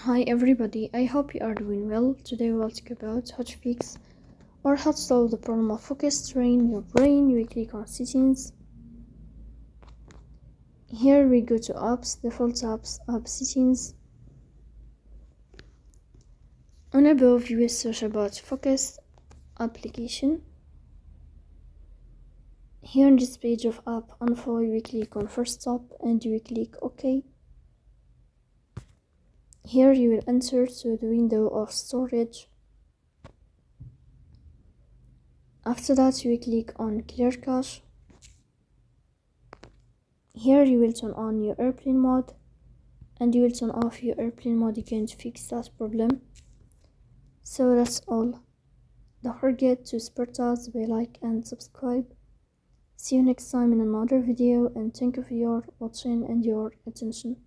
Hi everybody, I hope you are doing well. Today we'll talk about how to fix or how to solve the problem of focus strain your brain. We click on settings. Here we go to apps, default apps, app settings. On above you will search about focus application. Here in this page of app info we click on first stop and we click OK. Here you will enter to the window of storage. After that you will click on clear cache. Here you will turn on your airplane mode and you will turn off your airplane mode again to fix that problem. So that's all. Don't forget to support us by like and subscribe. See you next time in another video, and thank you for your watching and your attention.